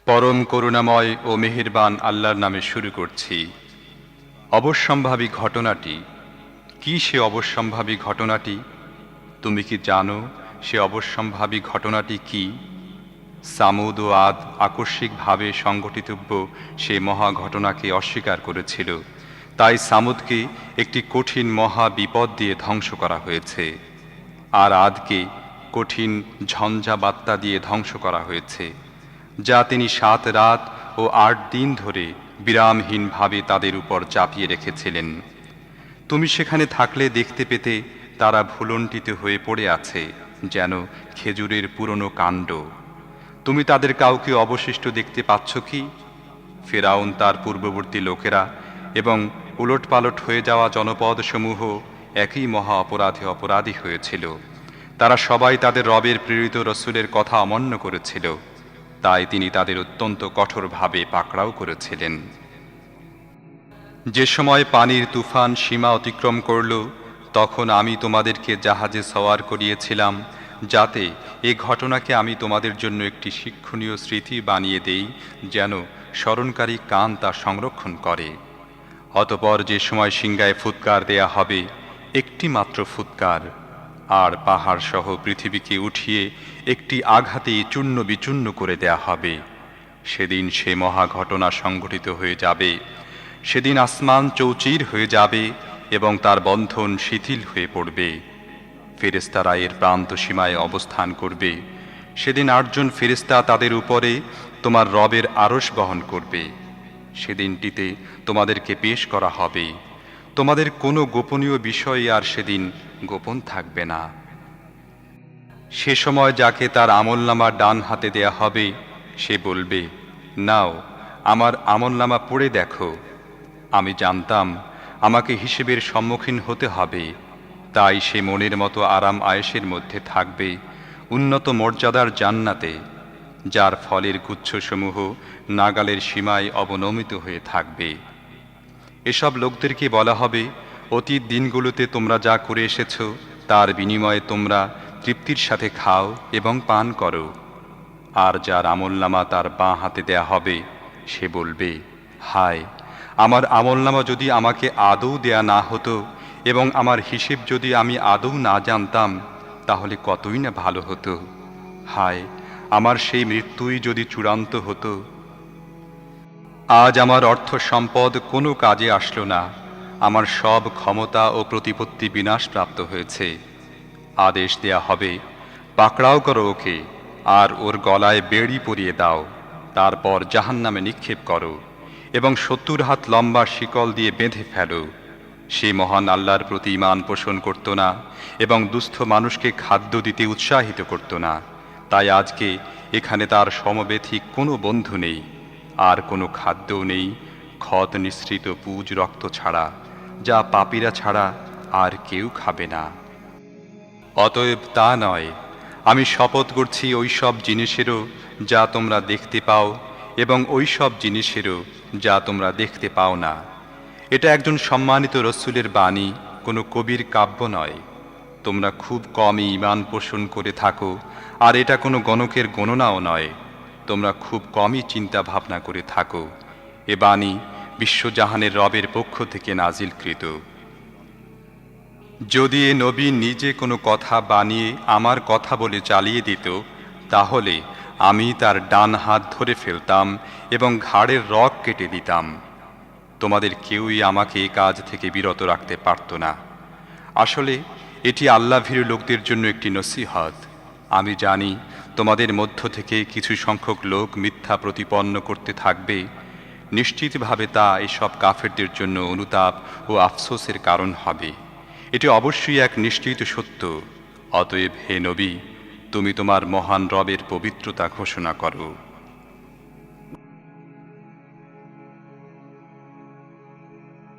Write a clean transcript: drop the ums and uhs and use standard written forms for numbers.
পরম করুণাময় ও মেহেরবান আল্লাহর নামে শুরু করছি। অবশ্যম্ভাবী ঘটনাটি কি? সে অবশ্যম্ভাবী ঘটনাটি তুমি কি জানো? সে অবশ্যম্ভাবী ঘটনাটি কি? সামুদ ও আদ আকস্মিকভাবে সংঘটিতব্য সে মহা ঘটনাকে অস্বীকার করেছিল। তাই সামুদকে একটি কঠিন মহা বিপদ দিয়ে ধ্বংস করা হয়েছে, আর আদকে কঠিন ঝঞ্ঝা বাত্তা দিয়ে ধ্বংস করা হয়েছে, যা তিনি 7 রাত ও 8 দিন ধরে বিরামহীনভাবে তাদের উপর চাপিয়ে রেখেছিলেন। তুমি সেখানে থাকলে দেখতে পেতে তারা ভুলণ্ঠিত হয়ে পড়ে আছে, যেন খেজুরের পুরনো কাণ্ড। তুমি তাদের কাউকে অবশিষ্ট দেখতে পাচ্ছ কি? ফেরাউন, তার পূর্ববর্তী লোকেরা এবং উলটপালট হয়ে যাওয়া জনপদসমূহ একই মহা অপরাধে অপরাধী হয়েছিল। তারা সবাই তাদের রবের প্রেরিত রসুলের কথা অমান্য করেছিল, তাই তিনি তাদের অত্যন্ত কঠোরভাবে পাকড়াও করেছিলেন। যে সময় পানির তুফান সীমা অতিক্রম করল, তখন আমি তোমাদেরকে জাহাজে সওয়ার করিয়েছিলাম, যাতে এ ঘটনাকে আমি তোমাদের জন্য একটি শিক্ষণীয় স্মৃতি বানিয়ে দেই, যেন স্মরণকারী কান তা সংরক্ষণ করে। অতপর যে সময় সিংহায় ফুৎকার দেয়া হবে, একটি মাত্র ফুৎকার, আর পাহাড় সহ পৃথিবীকে উঠিয়ে একটি আঘাতেই চূর্ণ বিচূর্ণ করে দেয়া হবে, সেদিন সে মহা ঘটনা সংঘটিত হয়ে যাবে। সেদিন আসমান চৌচির হয়ে যাবে এবং তার বন্ধন শিথিল হয়ে পড়বে। ফেরেশতারা এর প্রান্ত সীমায় অবস্থান করবে। সেদিন 8 জন ফেরেশতা তাদের উপরে তোমার রবের আরশ বহন করবে। সেদিনটিতে তোমাদেরকে পেশ করা হবে। তোমাদের কোনো গোপনীয় বিষয় আর সেদিন গোপন থাকবে না। সে সময় যাকে তার আমলনামা ডান হাতে দেয়া হবে, সে বলবে, নাও আমার আমলনামা পড়ে দেখো। আমি জানতাম আমাকে হিসেবের সম্মুখীন হতে হবে, তাই সে মনের মতো আরাম আয়েশের মধ্যে থাকবে উন্নত মর্যাদার জান্নাতে, যার ফলের গুচ্ছসমূহ নাগালের সীমায় অবনমিত হয়ে থাকবে। এসব লোকদেরকে বলা হবে, অতীত দিনগুলোতে তোমরা যা করে এসেছ, তার বিনিময়ে তোমরা তৃপ্তির সাথে খাও এবং পান করো। আর যার আমলনামা তার বাঁ হাতে দেয়া হবে, সে বলবে, হায়, আমার আমলনামা যদি আমাকে আদৌ দেয়া না হতো এবং আমার হিসেব যদি আমি আদৌ না জানতাম, তাহলে কতই না ভালো হতো। হায়, আমার সেই মৃত্যুই যদি চূড়ান্ত হতো। আজ আমার অর্থ সম্পদ কোনো কাজে আসলো না। আমার সব ক্ষমতা ও প্রতিপত্তি বিনাশপ্রাপ্ত হয়েছে। আদেশ দেয়া হবে, পাকড়াও করো ওকে, আর ওর গলায় বেড়ি পরিয়ে দাও। তারপর জাহান্নামে নিক্ষেপ করো এবং 70 হাত লম্বা শিকল দিয়ে বেঁধে ফেলো। সে মহান আল্লাহর প্রতি ঈমান পোষণ করত না এবং দুস্থ মানুষকে খাদ্য দিতে উৎসাহিত করত না। তাই আজকে এখানে তার সমবেথী কোনো বন্ধু নেই, আর কোনো খাদ্যও নেই ক্ষত নিঃসৃত পুজ রক্ত ছাড়া, যা পাপীরা ছাড়া আর কেউ খাবে না। অতএব তা নয়, আমি শপথ করছি ওই সব জিনিসেরও যা তোমরা দেখতে পাও এবং ওই সব জিনিসেরও যা তোমরা দেখতে পাও না। এটা একজন সম্মানিত রসুলের বাণী, কোনো কবির কাব্য নয়। তোমরা খুব কমই ঈমান পোষণ করে থাকো, আর এটা কোনো গণকের গণনাও নয়। তোমরা খুব কমই চিন্তা ভাবনা করে থাকো। এ বাণী বিশ্বজাহানের রবের পক্ষ থেকে নাজিলকৃত। যদি এ নবী নিজে কোনো কথা বানিয়ে আমার কথা বলে চালিয়ে দিত, তাহলে আমি তার ডান হাত ধরে ফেলতাম এবং ঘাড়ের রগ কেটে দিতাম। তোমাদের কেউই আমাকে এ কাজ থেকে বিরত রাখতে পারত না। আসলে এটি আল্লাহভীরু লোকদের জন্য একটি নসিহত। আমি জানি তোমাদের মধ্য থেকে কিছু সংখ্যক লোক মিথ্যা প্রতিপন্ন করতে থাকবে। নিশ্চিতভাবে তা এসব কাফেরদের জন্য অনুতাপ ও আফসোসের কারণ হবে। এটি অবশ্যই এক নিশ্চিত সত্য। অতএব হে নবী, তুমি তোমার মহান রবের পবিত্রতা ঘোষণা করো।